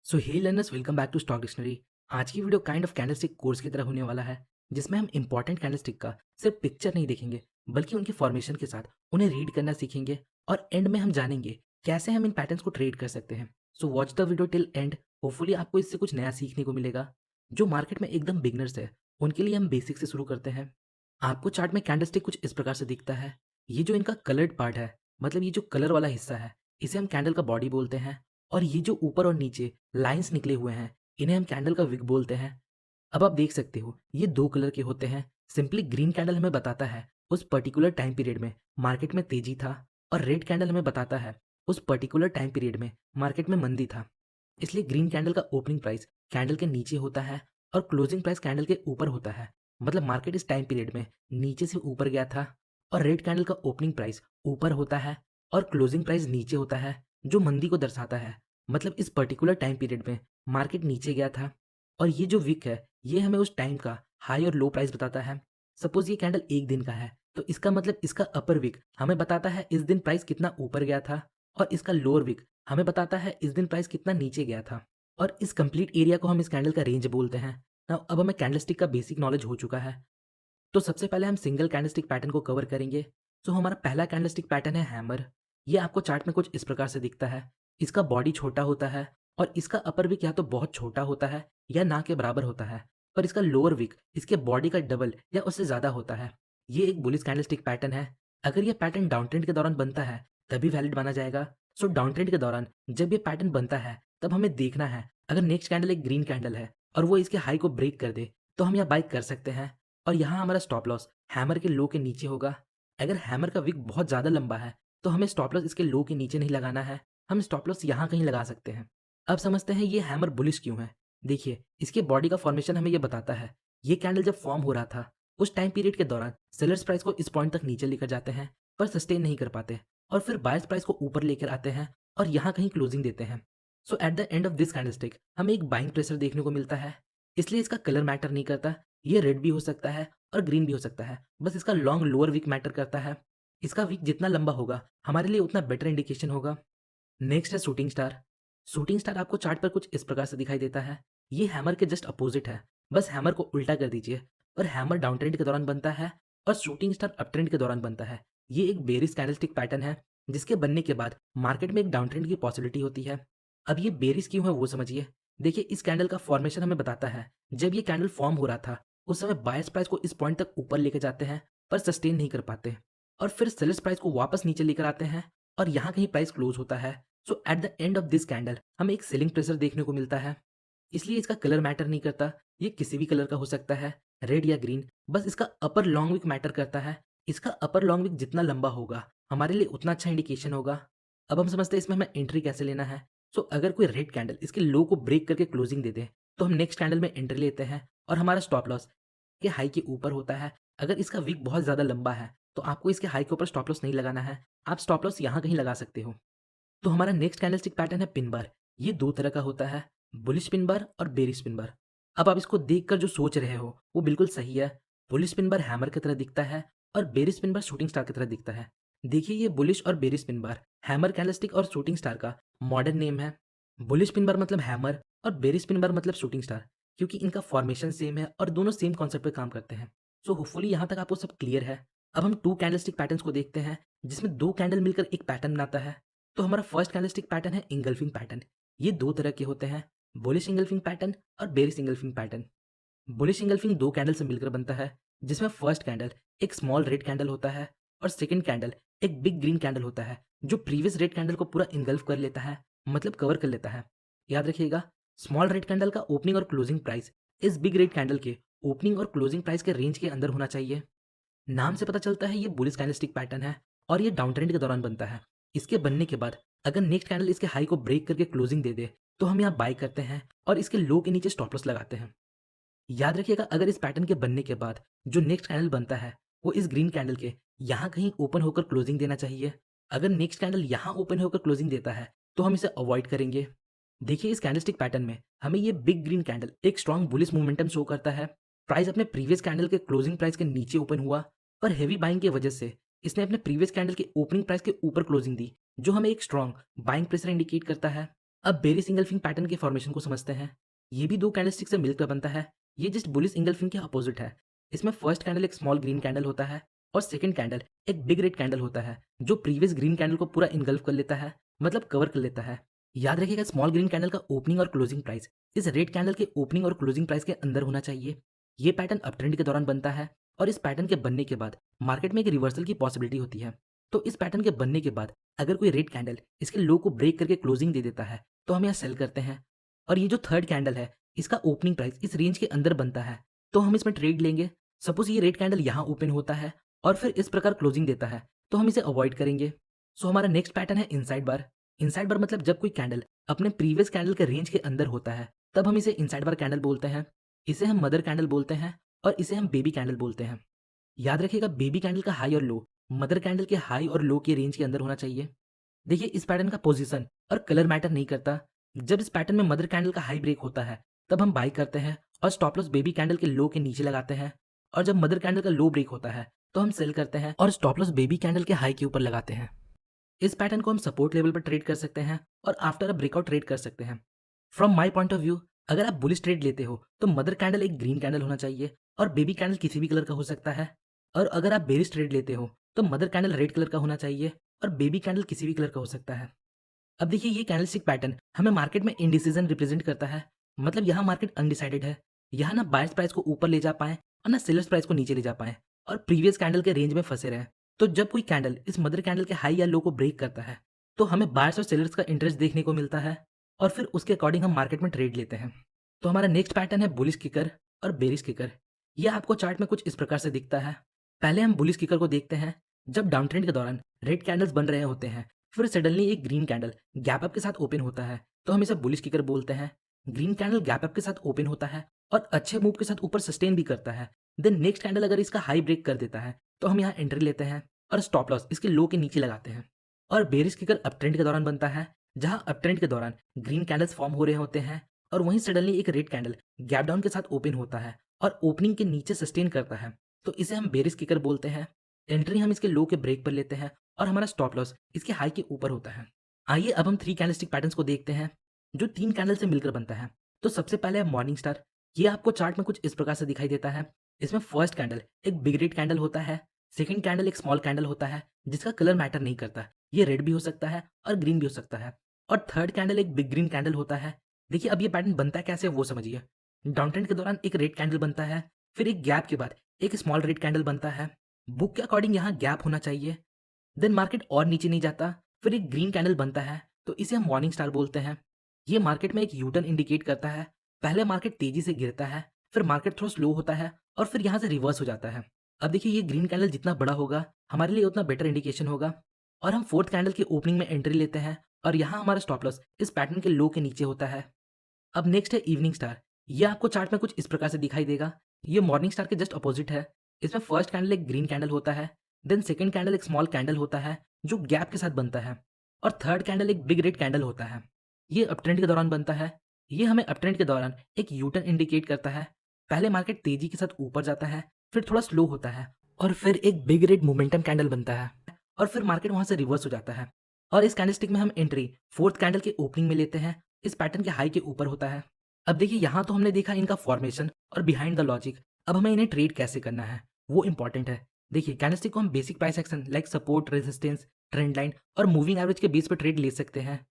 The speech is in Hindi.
So hey learners, welcome back to stock dictionary. आज की video kind of candlestick course की तरह होने वाला है, जिसमें हम इंपॉर्टेंट कैंडलस्टिक का सिर्फ पिक्चर नहीं देखेंगे, बल्कि उनके फॉर्मेशन के साथ उन्हें रीड करना सीखेंगे और एंड में हम जानेंगे कैसे हम इन पैटर्न्स को ट्रेड कर सकते हैं। So watch the video till and. Hopefully आपको इससे कुछ नया सीखने को मिलेगा। जो मार्केट में एकदम बिगनर्स है, उनके लिए हम बेसिक से शुरू करते हैं। आपको चार्ट में कैंडलस्टिक कुछ इस प्रकार से दिखता है। ये जो इनका कलर्ड पार्ट है, मतलब ये जो कलर वाला हिस्सा है, इसे हम कैंडल का बॉडी बोलते हैं। और ये जो ऊपर और नीचे लाइंस निकले हुए हैं, इन्हें हम कैंडल का विक बोलते हैं। अब आप देख सकते हो ये दो कलर के होते हैं। सिंपली ग्रीन कैंडल हमें बताता है उस पर्टिकुलर टाइम पीरियड में मार्केट में तेजी था, और रेड कैंडल हमें बताता है उस पर्टिकुलर टाइम पीरियड में मार्केट में मंदी था। इसलिए ग्रीन कैंडल का ओपनिंग प्राइस कैंडल के नीचे होता है और क्लोजिंग प्राइस कैंडल के ऊपर होता है। मतलब मार्केट इस टाइम पीरियड में नीचे से ऊपर गया था। और रेड कैंडल का ओपनिंग प्राइस ऊपर होता है और क्लोजिंग प्राइस नीचे होता है, जो मंदी को दर्शाता है। मतलब इस पर्टिकुलर टाइम पीरियड में मार्केट नीचे गया था। और ये जो विक है, ये हमें उस टाइम का हाई और लो प्राइस बताता है। सपोज ये कैंडल एक दिन का है, तो इसका मतलब इसका अपर विक हमें बताता है इस दिन प्राइस कितना ऊपर गया था, और इसका लोअर विक हमें बताता है इस दिन प्राइस कितना नीचे गया था। और इस कंप्लीट एरिया को हम इस कैंडल का रेंज बोलते हैं। नाउ अब हमें कैंडलस्टिक का बेसिक नॉलेज हो चुका है, तो सबसे पहले हम सिंगल कैंडलस्टिक पैटर्न को कवर करेंगे। तो हमारा पहला कैंडलस्टिक पैटर्न है हैमर। ये आपको चार्ट में कुछ इस प्रकार से दिखता है। इसका बॉडी छोटा होता है और इसका अपर विक या तो बहुत छोटा होता है या ना के बराबर होता है, पर इसका लोअर विक इसके बॉडी का डबल या उससे ज़्यादा होता है। ये एक बुलिश कैंडलस्टिक पैटर्न है। अगर ये पैटर्न डाउन ट्रेंड के दौरान बनता है तभी वैलिड माना जाएगा। सो डाउन ट्रेंड के दौरान जब ये पैटर्न बनता है, तब हमें देखना है अगर नेक्स्ट कैंडल एक ग्रीन कैंडल है और वो इसके हाई को ब्रेक कर दे, तो हम यह बाई कर सकते हैं। और यहाँ हमारा स्टॉप लॉस हैमर के लो के नीचे होगा। अगर हैमर का विक बहुत ज़्यादा लंबा है, तो हमें स्टॉप लॉस इसके लो के नीचे नहीं लगाना है, हम स्टॉप लॉस यहाँ कहीं लगा सकते हैं। अब समझते हैं ये हैमर बुलिश क्यों है। देखिए, इसके बॉडी का फॉर्मेशन हमें ये बताता है। ये कैंडल जब फॉर्म हो रहा था, उस टाइम पीरियड के दौरान सेलर्स प्राइस को इस पॉइंट तक नीचे लेकर जाते हैं, पर सस्टेन नहीं कर पाते, और फिर बायर्स प्राइस को ऊपर लेकर आते हैं और यहाँ कहीं क्लोजिंग देते हैं। So at the end of this candlestick हमें एक बाइंग प्रेशर देखने को मिलता है। इसलिए इसका कलर मैटर नहीं करता। ये रेड भी हो सकता है और ग्रीन भी हो सकता है, बस इसका लॉन्ग लोअर विक मैटर करता है। इसका विक जितना लंबा होगा, हमारे लिए उतना बेटर इंडिकेशन होगा। नेक्स्ट है शूटिंग स्टार। शूटिंग स्टार आपको चार्ट पर कुछ इस प्रकार से दिखाई देता है। ये हैमर के जस्ट अपोजिट है। बस हैमर को उल्टा कर दीजिए, और हैमर डाउन ट्रेंड के दौरान बनता है और शूटिंग स्टार अप ट्रेंड के दौरान बनता है। ये एक बेरिश कैंडलस्टिक पैटर्न है, जिसके बनने के बाद मार्केट में एक डाउन ट्रेंड की पॉसिबिलिटी होती है। अब ये बेरिश क्यों है वो समझिए। देखिए, इस कैंडल का फॉर्मेशन हमें बताता है जब ये कैंडल फॉर्म हो रहा था, उस समय बायर्स प्राइस को इस पॉइंट तक ऊपर लेके जाते हैं, पर सस्टेन नहीं कर पाते, और फिर सेलर्स प्राइस को वापस नीचे लेकर आते हैं और यहाँ कहीं प्राइस क्लोज होता है। So at the end of this candle हमें एक सेलिंग प्रेशर देखने को मिलता है। इसलिए इसका कलर मैटर नहीं करता। ये किसी भी कलर का हो सकता है, रेड या ग्रीन। बस इसका अपर लॉन्ग विक मैटर करता है। इसका अपर लॉन्ग विक जितना लंबा होगा, हमारे लिए उतना अच्छा इंडिकेशन होगा। अब हम समझते हैं इसमें हमें एंट्री कैसे लेना है। सो अगर कोई रेड कैंडल इसके लो को ब्रेक करके क्लोजिंग दे दे, तो हम नेक्स्ट कैंडल में एंट्री लेते हैं, और हमारा स्टॉप लॉस के हाई के ऊपर होता है। अगर इसका विक बहुत ज़्यादा लंबा है, तो आपको इसके हाई के ऊपर स्टॉप लॉस नहीं लगाना है, आप स्टॉप लॉस यहाँ कहीं लगा सकते हो। तो हमारा नेक्स्ट कैंडलस्टिक पैटर्न है पिन बार। ये दो तरह का होता है, बुलिश पिन बार और बेरिश पिन बार। अब आप इसको देखकर जो सोच रहे हो वो बिल्कुल सही है। बुलिश पिन बार हैमर की तरह दिखता है और bearish pin bar shooting star की तरह दिखता है। देखिए, ये बुलिश और bearish pin bar hammer candlestick और शूटिंग स्टार का मॉडर्न नेम है। बुलिश पिन बार मतलब हैमर और बेरिश पिन बार मतलब शूटिंग स्टार, क्योंकि इनका फॉर्मेशन सेम है और दोनों सेम कॉन्सेप्ट पे काम करते हैं। सो होपफुली यहाँ तक आपको सब क्लियर है। अब हम टू कैंडलस्टिक पैटर्न्स को देखते हैं, जिसमें दो कैंडल मिलकर एक पैटर्न बनाता है। तो हमारा फर्स्ट कैंडलस्टिक पैटर्न है इंगल्फिंग पैटर्न। ये दो तरह के होते हैं, बुलिश इंगल्फिंग पैटर्न और bearish engulfing pattern. Bullish engulfing दो कैंडल से मिलकर बनता है, जिसमें फर्स्ट कैंडल एक स्मॉल रेड कैंडल होता है और सेकंड कैंडल एक बिग ग्रीन कैंडल होता है, जो प्रीवियस रेड कैंडल को पूरा इंगल्फ कर लेता है, मतलब कवर कर लेता है। याद रखिएगा, स्मॉल रेड कैंडल का ओपनिंग और क्लोजिंग प्राइस इस बिग रेड कैंडल के ओपनिंग और क्लोजिंग प्राइस के रेंज के अंदर होना चाहिए। नाम से पता चलता है ये बुलिश कैंडलस्टिक पैटर्न है और ये डाउन ट्रेंड के दौरान बनता है। इसके बनने के बाद अगर नेक्स्ट कैंडल इसके हाई को ब्रेक करके क्लोजिंग दे दे, तो हम यहाँ बाय करते हैं और इसके लो के नीचे स्टॉप लॉस लगाते हैं। याद रखिएगा, अगर इस पैटर्न के बनने के बाद जो नेक्स्ट कैंडल बनता है, वो इस ग्रीन कैंडल के यहाँ कहीं ओपन होकर क्लोजिंग देना चाहिए। अगर नेक्स्ट कैंडल यहाँ ओपन होकर क्लोजिंग देता है, तो हम इसे अवॉइड करेंगे। देखिए, इस कैंडलस्टिक पैटर्न में हमें ये बिग ग्रीन कैंडल एक स्ट्रॉन्ग बुलिश मोमेंटम शो करता है। प्राइस अपने प्रीवियस कैंडल के क्लोजिंग प्राइस के नीचे ओपन हुआ, पर हेवी बाइंग की वजह से इसने अपने प्रीवियस कैंडल के ओपनिंग प्राइस के ऊपर क्लोजिंग दी, जो हमें एक स्ट्रॉन्ग बाइंग प्रेशर इंडिकेट करता है। अब बेरिस इंगल्फिंग पैटर्न के फॉर्मेशन को समझते हैं। ये भी दो कैंडलस्टिक से मिलकर बनता है। ये जस्ट बुलिश इंगल्फिंग के अपोजिट है। इसमें फर्स्ट कैंडल एक स्मॉल ग्रीन कैंडल होता है और सेकंड कैंडल एक बिग रेड कैंडल होता है जो प्रीवियस ग्रीन कैंडल को पूरा इनगल्फ कर लेता है, मतलब कवर कर लेता है। याद रखिएगा स्मॉल ग्रीन कैंडल का ओपनिंग और क्लोजिंग प्राइस इस रेड कैंडल के ओपनिंग और क्लोजिंग प्राइस के अंदर होना चाहिए। ये पैटर्न अपट्रेंड के दौरान बनता है और इस पैटर्न के बनने के बाद मार्केट में एक रिवर्सल की पॉसिबिलिटी होती है। तो इस पैटर्न के बनने के बाद अगर कोई रेड कैंडल इसके लो को ब्रेक करके क्लोजिंग दे देता है तो हम यहाँ सेल करते हैं। और ये जो थर्ड कैंडल है इसका ओपनिंग प्राइस इस रेंज के अंदर बनता है तो हम इसमें ट्रेड लेंगे। सपोज ये रेड कैंडल यहाँ ओपन होता है और फिर इस प्रकार क्लोजिंग देता है तो हम इसे अवॉइड करेंगे। सो हमारा नेक्स्ट पैटर्न है इनसाइड बार। इनसाइड बार मतलब जब कोई कैंडल अपने प्रीवियस कैंडल के रेंज के अंदर होता है तब हम इसे इनसाइड बार कैंडल बोलते हैं। इसे हम मदर कैंडल बोलते हैं और इसे हम बेबी कैंडल बोलते हैं। याद रखिएगा बेबी कैंडल का हाई और लो मदर कैंडल के हाई और लो के रेंज के अंदर होना चाहिए। देखिए इस पैटर्न का पोजीशन और कलर मैटर नहीं करता। जब इस पैटर्न में मदर कैंडल का हाई ब्रेक होता है तब हम बाई करते हैं और स्टॉप लॉस बेबी कैंडल के लो के नीचे लगाते हैं। और जब मदर कैंडल का लो ब्रेक होता है तो हम सेल करते हैं और स्टॉप लॉस बेबी कैंडल के हाई के ऊपर लगाते हैं। इस पैटर्न को हम सपोर्ट लेवल पर ट्रेड कर सकते हैं और आफ्टर अ ब्रेकआउट ट्रेड कर सकते हैं। From my point of view अगर आप बुलिश ट्रेड लेते हो तो मदर कैंडल एक ग्रीन कैंडल होना चाहिए और बेबी कैंडल किसी भी कलर का हो सकता है। और अगर आप बेरिश ट्रेड लेते हो तो मदर कैंडल रेड कलर का होना चाहिए और बेबी कैंडल किसी भी कलर का हो सकता है। अब देखिए ये कैंडलस्टिक पैटर्न हमें मार्केट में इनडिसीजन रिप्रेजेंट करता है। मतलब यहाँ मार्केट अनडिसाइडेड है। यहाँ ना बायर्स प्राइस को ऊपर ले जा पाए और ना सेलर्स प्राइस को नीचे ले जा पाए और प्रीवियस कैंडल के रेंज में फंसे रहे। तो जब कोई कैंडल इस मदर कैंडल के हाई या लो को ब्रेक करता है तो हमें बायर्स और सेलर्स का इंटरेस्ट देखने को मिलता है और फिर उसके अकॉर्डिंग हम मार्केट में ट्रेड लेते हैं। तो हमारा नेक्स्ट पैटर्न है बुलिश किकर और बेरिश किकर। यह आपको चार्ट में कुछ इस प्रकार से दिखता है। पहले हम बुलिश किकर को देखते हैं। जब डाउन ट्रेंड के दौरान रेड कैंडल्स बन रहे होते हैं फिर सडनली एक ग्रीन कैंडल गैप अप के साथ ओपन होता है तो हम इसे बुलिश किकर बोलते हैं। ग्रीन कैंडल गैप अप के साथ ओपन होता है और अच्छे मूव के साथ ऊपर सस्टेन भी करता है। देन नेक्स्ट कैंडल अगर इसका हाई ब्रेक कर देता है तो हम यहाँ एंट्री लेते हैं और स्टॉप लॉस इसके लो के नीचे लगाते हैं। और बेरिश किकर अप ट्रेंड के दौरान बनता है जहां अप ट्रेंड के दौरान ग्रीन कैंडल्स फॉर्म हो रहे होते हैं और वहीं सडनली एक रेड कैंडल गैप डाउन के साथ ओपन होता है और ओपनिंग के नीचे सस्टेन करता है तो इसे हम बेरिश किकर बोलते हैं। एंट्री हम इसके लो के ब्रेक पर लेते हैं और हमारा स्टॉप लॉस इसके हाई के ऊपर होता है। आइए अब हम थ्री कैंडलस्टिक पैटर्न्स को देखते हैं जो तीन कैंडल से मिलकर बनता है। तो सबसे पहले है मॉर्निंग स्टार। ये आपको चार्ट में कुछ इस प्रकार से दिखाई देता है। इसमें फर्स्ट कैंडल एक बिग रेड कैंडल होता है, सेकंड कैंडल एक स्मॉल कैंडल होता है जिसका कलर मैटर नहीं करता, ये रेड भी हो सकता है और ग्रीन भी हो सकता है, और थर्ड कैंडल एक बिग ग्रीन कैंडल होता है। देखिए अब ये पैटर्न बनता कैसे वो समझिए। डाउन ट्रेंड के दौरान एक रेड कैंडल बनता है, फिर एक गैप के बाद एक स्मॉल रेड कैंडल बनता है। बुक के अकॉर्डिंग यहाँ गैप होना चाहिए। देन मार्केट और नीचे नहीं जाता, फिर एक ग्रीन कैंडल बनता है तो इसे हम मॉर्निंग स्टार बोलते हैं। ये मार्केट में एक यूटर्न इंडिकेट करता है। पहले मार्केट तेजी से गिरता है, फिर मार्केट थोड़ा स्लो होता है और फिर यहाँ से रिवर्स हो जाता है। अब देखिए ये ग्रीन कैंडल जितना बड़ा होगा हमारे लिए उतना बेटर इंडिकेशन होगा। और हम फोर्थ कैंडल की ओपनिंग में एंट्री लेते हैं और यहाँ हमारा स्टॉप लॉस इस पैटर्न के लो के नीचे होता है। अब नेक्स्ट है इवनिंग स्टार। ये आपको चार्ट में कुछ इस प्रकार से दिखाई देगा। ये मॉर्निंग स्टार के जस्ट अपोजिट है। इसमें फर्स्ट कैंडल एक ग्रीन कैंडल होता है, देन सेकंड कैंडल एक स्मॉल कैंडल होता है जो गैप के साथ बनता है, और थर्ड कैंडल एक बिग रेड कैंडल होता है। ये अपट्रेंड के दौरान बनता है। ये हमें अपट्रेंड के दौरान एक यूटर्न इंडिकेट करता है। पहले मार्केट तेजी के साथ ऊपर जाता है, फिर थोड़ा स्लो होता है और फिर एक बिग रेड मोमेंटम कैंडल बनता है और फिर मार्केट वहां से रिवर्स हो जाता है। और इस कैंडलस्टिक में हम एंट्री फोर्थ कैंडल के ओपनिंग में लेते हैं। इस पैटर्न के हाई के ऊपर होता है। अब देखिए यहाँ तो हमने देखा इनका फॉर्मेशन और बिहाइंड द लॉजिक। अब हमें इन्हें ट्रेड कैसे करना है वो इंपॉर्टेंट है। देखिए कैंडलस्टिक को हम basic price action like support, resistance, trend line और मूविंग एवरेज के बेस पर ट्रेड ले सकते हैं।